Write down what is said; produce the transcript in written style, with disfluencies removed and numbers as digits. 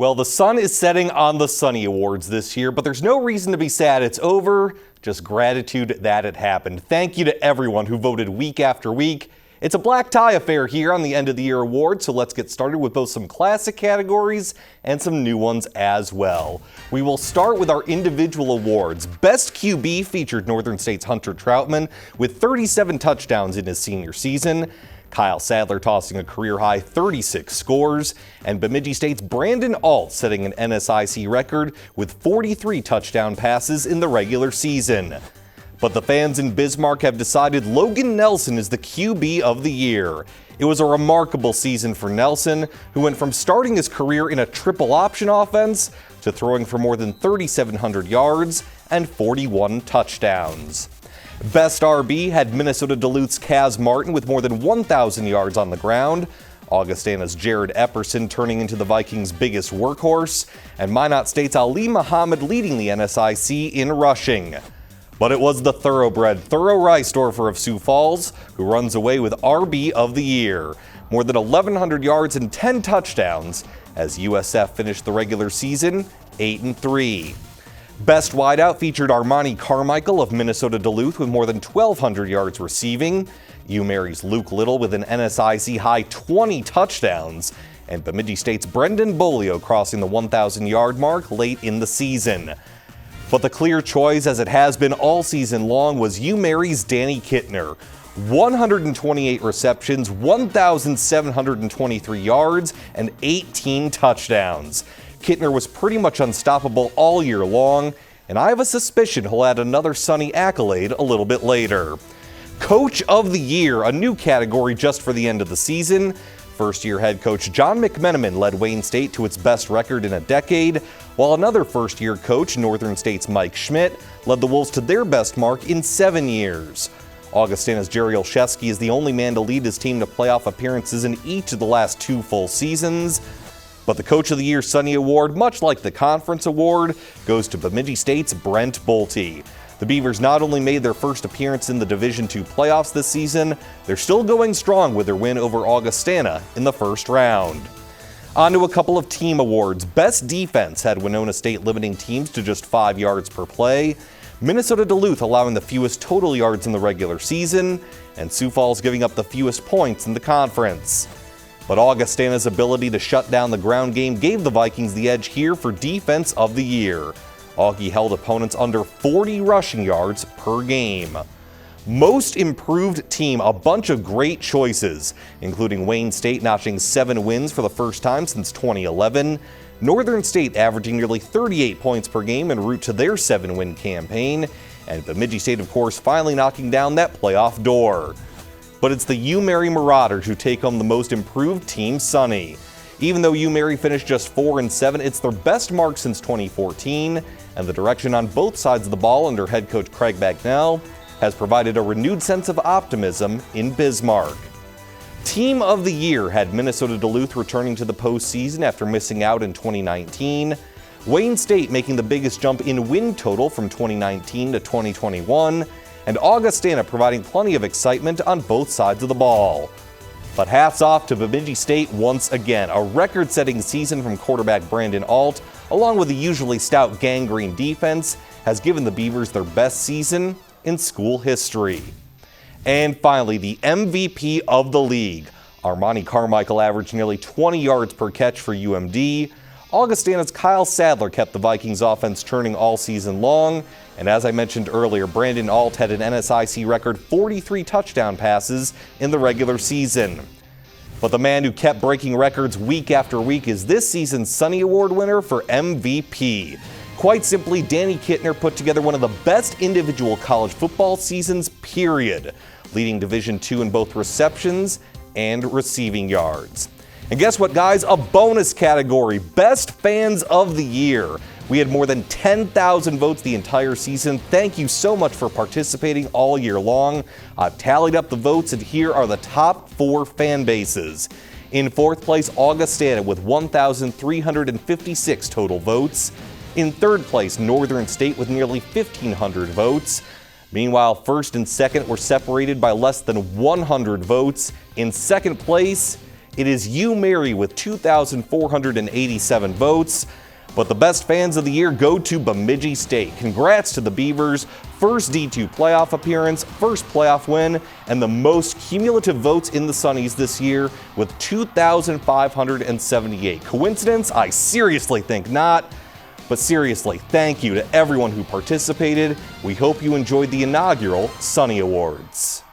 Well, the sun is setting on the Sunny Awards this year, but there's no reason to be sad. It's over. Just gratitude that it happened. Thank you to everyone who voted week after week. It's a black tie affair here on the end of the year award, so let's get started with both some classic categories and some new ones as well. We will start with our individual awards. Best QB featured Northern State's Hunter Troutman with 37 touchdowns in his senior season. Kyle Sadler tossing a career-high 36 scores, and Bemidji State's Brandon Alt setting an NSIC record with 43 touchdown passes in the regular season. But the fans in Bismarck have decided Logan Nelson is the QB of the year. It was a remarkable season for Nelson, who went from starting his career in a triple option offense to throwing for more than 3,700 yards and 41 touchdowns. Best RB had Minnesota Duluth's Kaz Martin with more than 1,000 yards on the ground, Augustana's Jared Epperson turning into the Vikings' biggest workhorse, and Minot State's Ali Muhammad leading the NSIC in rushing. But it was the thoroughbred Thorough Reisdorfer of Sioux Falls who runs away with RB of the year. More than 1,100 yards and 10 touchdowns as USF finished the regular season 8-3. Best wideout featured Armani Carmichael of Minnesota Duluth with more than 1,200 yards receiving, UMary's Luke Little with an NSIC high 20 touchdowns, and Bemidji State's Brendan Bolio crossing the 1,000-yard mark late in the season. But the clear choice, as it has been all season long, was UMary's Danny Kittner. 128 receptions, 1,723 yards, and 18 touchdowns. Kittner was pretty much unstoppable all year long, and I have a suspicion he'll add another Sunny accolade a little bit later. Coach of the Year, a new category just for the end of the season. First-year head coach John McMenamin led Wayne State to its best record in a decade, while another first-year coach, Northern State's Mike Schmidt, led the Wolves to their best mark in 7 years. Augustana's Jerry Olszewski is the only man to lead his team to playoff appearances in each of the last 2 full seasons. But the Coach of the Year Sunny Award, much like the Conference Award, goes to Bemidji State's Brent Bolte. The Beavers not only made their first appearance in the Division II playoffs this season, they're still going strong with their win over Augustana in the first round. On to a couple of team awards. Best Defense had Winona State limiting teams to just 5 yards per play, Minnesota Duluth allowing the fewest total yards in the regular season, and Sioux Falls giving up the fewest points in the conference. But Augustana's ability to shut down the ground game gave the Vikings the edge here for Defense of the Year. Augie held opponents under 40 rushing yards per game. Most Improved Team, a bunch of great choices, including Wayne State notching 7 wins for the first time since 2011, Northern State averaging nearly 38 points per game en route to their 7-win campaign, and Bemidji State, of course, finally knocking down that playoff door. But it's the UMary Marauders who take home the Most Improved Team Sunny. Even though UMary finished just 4-7, it's their best mark since 2014, and the direction on both sides of the ball under head coach Craig Bagnell has provided a renewed sense of optimism in Bismarck. Team of the Year had Minnesota Duluth returning to the postseason after missing out in 2019, Wayne State making the biggest jump in win total from 2019 to 2021, and Augustana providing plenty of excitement on both sides of the ball. But hats off to Bemidji State once again. A record-setting season from quarterback Brandon Alt, along with the usually stout gangrene defense, has given the Beavers their best season in school history. And finally, the MVP of the league. Armani Carmichael averaged nearly 20 yards per catch for UMD. Augustana's Kyle Sadler kept the Vikings offense churning all season long, and as I mentioned earlier, Brandon Alt had an NSIC record 43 touchdown passes in the regular season. But the man who kept breaking records week after week is this season's Sunny Award winner for MVP. Quite simply, Danny Kittner put together one of the best individual college football seasons, period, leading Division II in both receptions and receiving yards. And guess what, guys? A bonus category, Best Fans of the Year. We had more than 10,000 votes the entire season. Thank you so much for participating all year long. I've tallied up the votes, and here are the top 4 fan bases. In 4th place, Augustana with 1,356 total votes. In 3rd place, Northern State with nearly 1,500 votes. Meanwhile, 1st and 2nd were separated by less than 100 votes. In 2nd place, It is You Mary with 2,487 votes. But the best fans of the year go to Bemidji State. Congrats to the Beavers. First D2 playoff appearance, first playoff win, and the most cumulative votes in the Sunnies this year with 2,578. Coincidence? I seriously think not. But seriously, thank you to everyone who participated. We hope you enjoyed the inaugural Sunny Awards.